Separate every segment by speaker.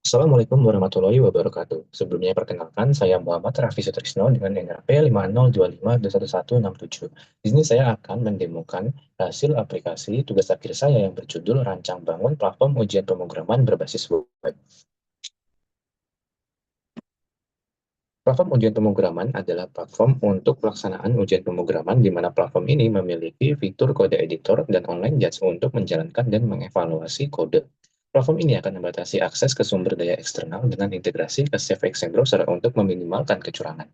Speaker 1: Assalamualaikum warahmatullahi wabarakatuh. Sebelumnya perkenalkan, saya Muhammad Raffi Sutrisno dengan NRP 50252167. Di sini saya akan mendemokan hasil aplikasi tugas akhir saya yang berjudul Rancang Bangun Platform Ujian Pemrograman Berbasis Web. Platform ujian pemrograman adalah platform untuk pelaksanaan ujian pemrograman di mana platform ini memiliki fitur kode editor dan online judge untuk menjalankan dan mengevaluasi kode. Platform ini akan membatasi akses ke sumber daya eksternal dengan integrasi ke CVXM browser untuk meminimalkan kecurangan.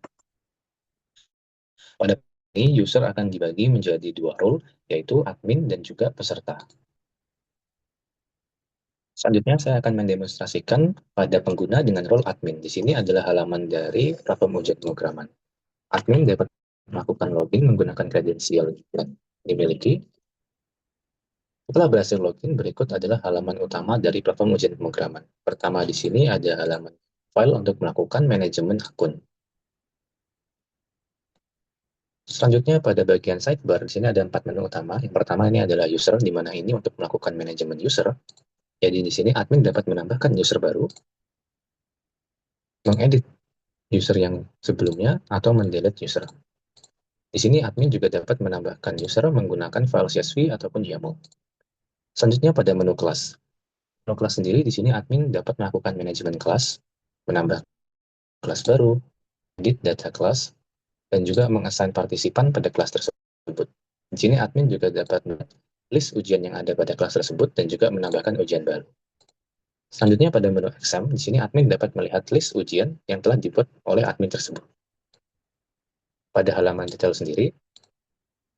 Speaker 1: Pada ini, user akan dibagi menjadi dua role, yaitu admin dan juga peserta. Selanjutnya, saya akan mendemonstrasikan pada pengguna dengan role admin. Di sini adalah halaman dari platform ujian pemrograman. Admin dapat melakukan login menggunakan kredensial yang dimiliki. Setelah berhasil login, berikut adalah halaman utama dari platform ujian pemrograman. Pertama di sini ada halaman file untuk melakukan manajemen akun. Selanjutnya pada bagian sidebar, di sini ada 4 menu utama. Yang pertama ini adalah user, di mana ini untuk melakukan manajemen user. Jadi di sini admin dapat menambahkan user baru, mengedit user yang sebelumnya, atau mendelete user. Di sini admin juga dapat menambahkan user menggunakan file CSV ataupun YAML. Selanjutnya pada menu kelas. Menu kelas sendiri di sini admin dapat melakukan manajemen kelas, menambah kelas baru, edit data kelas, dan juga mengassign partisipan pada kelas tersebut. Di sini admin juga dapat melihat list ujian yang ada pada kelas tersebut dan juga menambahkan ujian baru. Selanjutnya pada menu exam, di sini admin dapat melihat list ujian yang telah dibuat oleh admin tersebut. Pada halaman detail sendiri,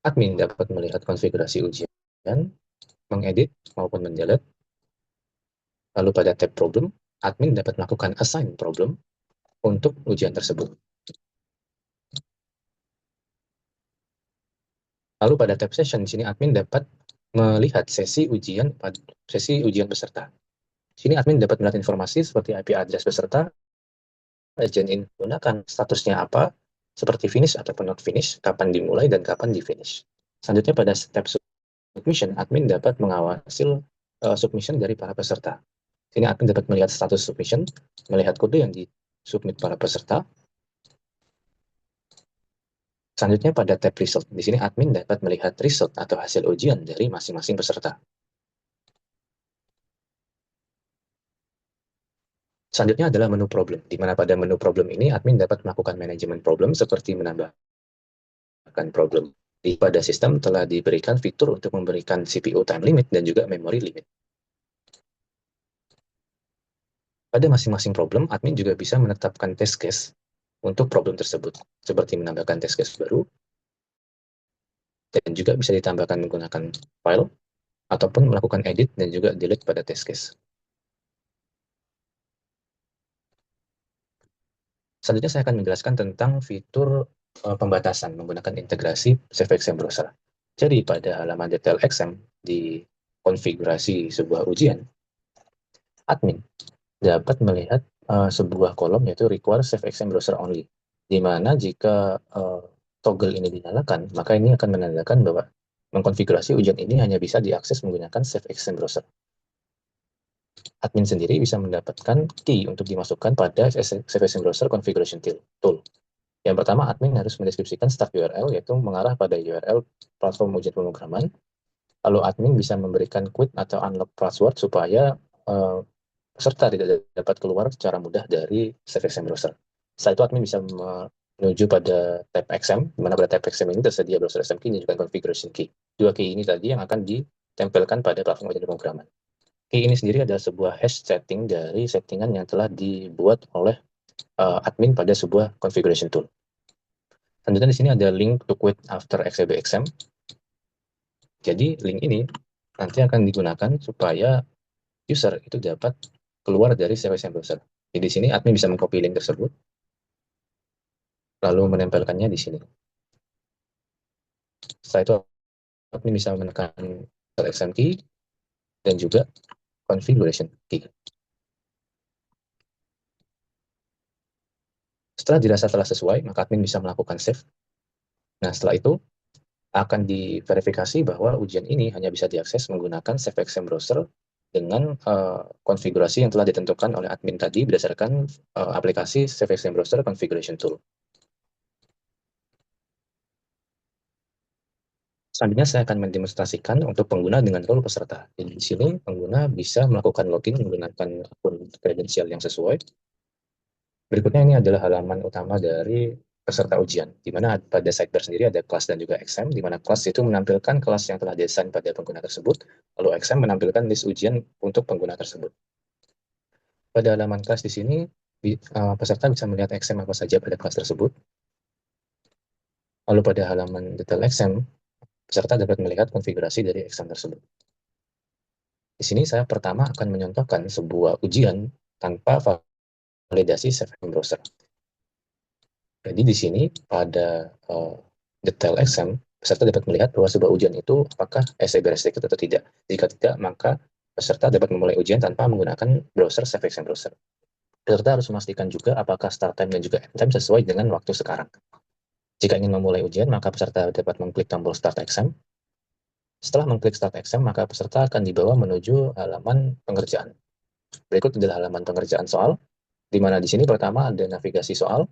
Speaker 1: admin dapat melihat konfigurasi ujian, mengedit maupun mendelete. Lalu pada tab problem, admin dapat melakukan assign problem untuk ujian tersebut. Lalu pada tab session, di sini admin dapat melihat sesi ujian peserta. Di sini admin dapat melihat informasi seperti IP address peserta, agent ini menggunakan statusnya apa, seperti finish ataupun not finish, kapan dimulai dan kapan di finish. Selanjutnya pada step submission, admin dapat mengawasi submission dari para peserta. Sini admin dapat melihat status submission, melihat kode yang disubmit para peserta. Selanjutnya pada tab result, di sini admin dapat melihat result atau hasil ujian dari masing-masing peserta. Selanjutnya adalah menu problem, di mana pada menu problem ini admin dapat melakukan manajemen problem seperti menambahkan problem. Pada sistem telah diberikan fitur untuk memberikan CPU time limit dan juga memory limit. Pada masing-masing problem, admin juga bisa menetapkan test case untuk problem tersebut, seperti menambahkan test case baru, dan juga bisa ditambahkan menggunakan file, ataupun melakukan edit dan juga delete pada test case. Selanjutnya saya akan menjelaskan tentang fitur pembatasan menggunakan integrasi CVXM browser. Jadi pada halaman detail XM di konfigurasi sebuah ujian, admin dapat melihat sebuah kolom yaitu require CVXM browser only, di mana jika toggle ini dinyalakan, maka ini akan menandakan bahwa mengkonfigurasi ujian ini hanya bisa diakses menggunakan CVXM browser. Admin sendiri bisa mendapatkan key untuk dimasukkan pada CVXM browser configuration tool. Yang pertama, admin harus mendeskripsikan start URL, yaitu mengarah pada URL platform ujian pemrograman. Lalu admin bisa memberikan quit atau unlock password supaya peserta tidak dapat keluar secara mudah dari CVXM browser. Setelah itu admin bisa menuju pada tab XM, di mana pada tab XM ini tersedia browser SM key dan juga configuration key. Dua key ini tadi yang akan ditempelkan pada platform ujian pemrograman. Key ini sendiri adalah sebuah hash setting dari settingan yang telah dibuat oleh admin pada sebuah configuration tool. Selanjutnya di sini ada link to quit after XAB exam. Jadi link ini nanti akan digunakan supaya user itu dapat keluar dari CVXM browser. Jadi di sini admin bisa mengcopy link tersebut, lalu menempelkannya di sini. Setelah itu admin bisa menekan XM key dan juga configuration key. Setelah dirasa telah sesuai, maka admin bisa melakukan save. Nah, setelah itu akan diverifikasi bahwa ujian ini hanya bisa diakses menggunakan CVXM browser dengan konfigurasi yang telah ditentukan oleh admin tadi berdasarkan aplikasi SafeXM Browser Configuration Tool. Selanjutnya saya akan mendemonstrasikan untuk pengguna dengan role peserta. Di sini pengguna bisa melakukan login menggunakan akun kredensial yang sesuai. Berikutnya ini adalah halaman utama dari peserta ujian, di mana pada sidebar sendiri ada kelas dan juga exam, di mana kelas itu menampilkan kelas yang telah didesain pada pengguna tersebut, lalu exam menampilkan list ujian untuk pengguna tersebut. Pada halaman kelas di sini, peserta bisa melihat exam apa saja pada kelas tersebut. Lalu pada halaman detail exam, peserta dapat melihat konfigurasi dari exam tersebut. Di sini saya pertama akan menyontohkan sebuah ujian tanpa validasi SafeXM Browser. Jadi di sini pada detail exam, peserta dapat melihat bahwa sebuah ujian itu apakah SAB restricted atau tidak. Jika tidak, maka peserta dapat memulai ujian tanpa menggunakan browser SafeXM Browser. Peserta harus memastikan juga apakah start time dan juga end time sesuai dengan waktu sekarang. Jika ingin memulai ujian, maka peserta dapat mengklik tombol Start Exam. Setelah mengklik Start Exam, maka peserta akan dibawa menuju halaman pengerjaan. Berikut adalah halaman pengerjaan soal, di mana di sini pertama ada navigasi soal,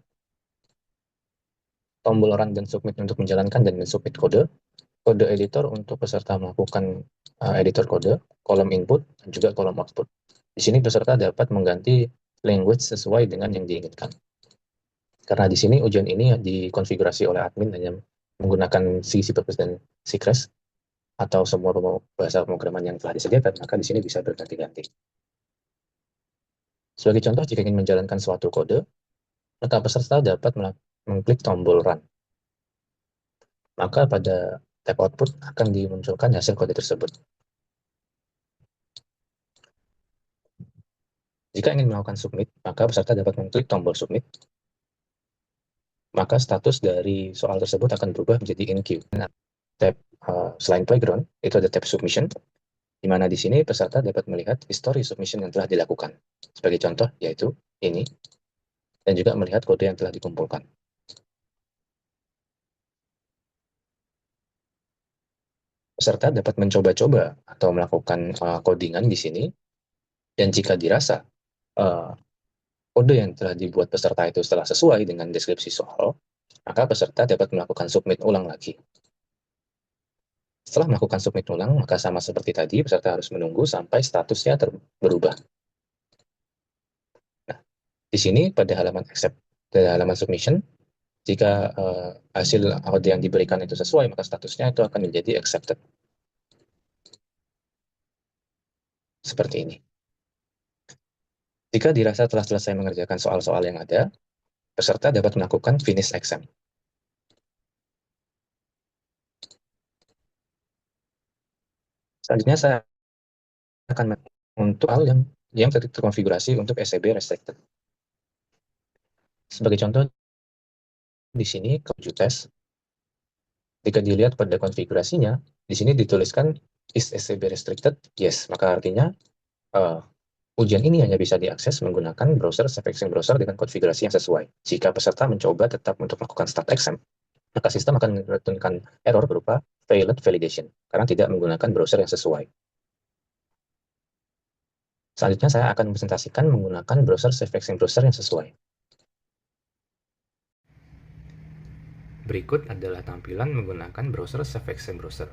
Speaker 1: tombol Run dan Submit untuk menjalankan dan mensubmit kode, kode editor untuk peserta melakukan editor kode, kolom input, dan juga kolom output. Di sini peserta dapat mengganti language sesuai dengan yang diinginkan. Karena di sini ujian ini dikonfigurasi oleh admin hanya menggunakan C, C++, dan C Crash, atau semua bahasa pemrograman yang telah disediakan, maka di sini bisa berganti-ganti. Sebagai contoh, jika ingin menjalankan suatu kode, maka peserta dapat mengklik tombol Run. Maka pada tab output akan dimunculkan hasil kode tersebut. Jika ingin melakukan submit, maka peserta dapat mengklik tombol submit. Maka status dari soal tersebut akan berubah menjadi in queue. Nah, tab selain playground, itu ada tab submission, di mana di sini peserta dapat melihat history submission yang telah dilakukan. Sebagai contoh, yaitu ini, dan juga melihat kode yang telah dikumpulkan. Peserta dapat mencoba-coba atau melakukan codingan di sini, dan jika dirasa kode yang telah dibuat peserta itu telah sesuai dengan deskripsi soal, maka peserta dapat melakukan submit ulang lagi. Setelah melakukan submit ulang, maka sama seperti tadi, peserta harus menunggu sampai statusnya berubah. Nah, di sini pada halaman accept, pada halaman submission, jika hasil kode yang diberikan itu sesuai, maka statusnya itu akan menjadi accepted. Seperti ini. Jika dirasa telah selesai mengerjakan soal-soal yang ada, peserta dapat melakukan finish exam. Selanjutnya saya akan untuk hal yang terkonfigurasi untuk SAB restricted. Sebagai contoh, di sini keju tes, jika dilihat pada konfigurasinya, di sini dituliskan is SAB restricted, yes, maka artinya ujian ini hanya bisa diakses menggunakan browser SafeXM Browser dengan konfigurasi yang sesuai. Jika peserta mencoba tetap untuk melakukan start exam, maka sistem akan mereturunkan error berupa failed validation, karena tidak menggunakan browser yang sesuai. Selanjutnya saya akan presentasikan menggunakan browser SafeXM Browser yang sesuai. Berikut adalah tampilan menggunakan browser SafeXM Browser.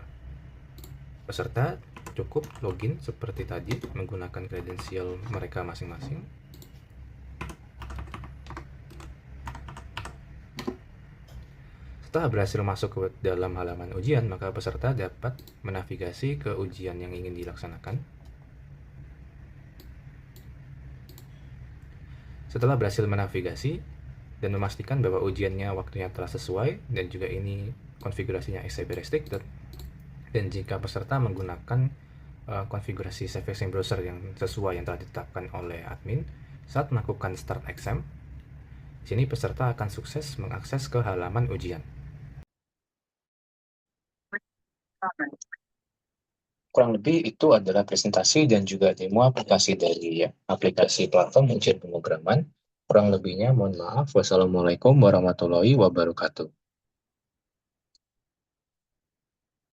Speaker 1: Peserta cukup login seperti tadi menggunakan kredensial mereka masing-masing. Setelah berhasil masuk ke dalam halaman ujian, maka peserta dapat menavigasi ke ujian yang ingin dilaksanakan. Setelah berhasil menavigasi dan memastikan bahwa ujiannya waktunya telah sesuai dan juga ini konfigurasinya SAB restricted, dan jika peserta menggunakan konfigurasi SafeXM Browser yang sesuai yang telah ditetapkan oleh admin saat melakukan start exam, di sini peserta akan sukses mengakses ke halaman ujian. Kurang lebih itu adalah presentasi dan juga demo aplikasi dari aplikasi platform ujian pemrograman. Kurang lebihnya mohon maaf. Wassalamualaikum warahmatullahi wabarakatuh.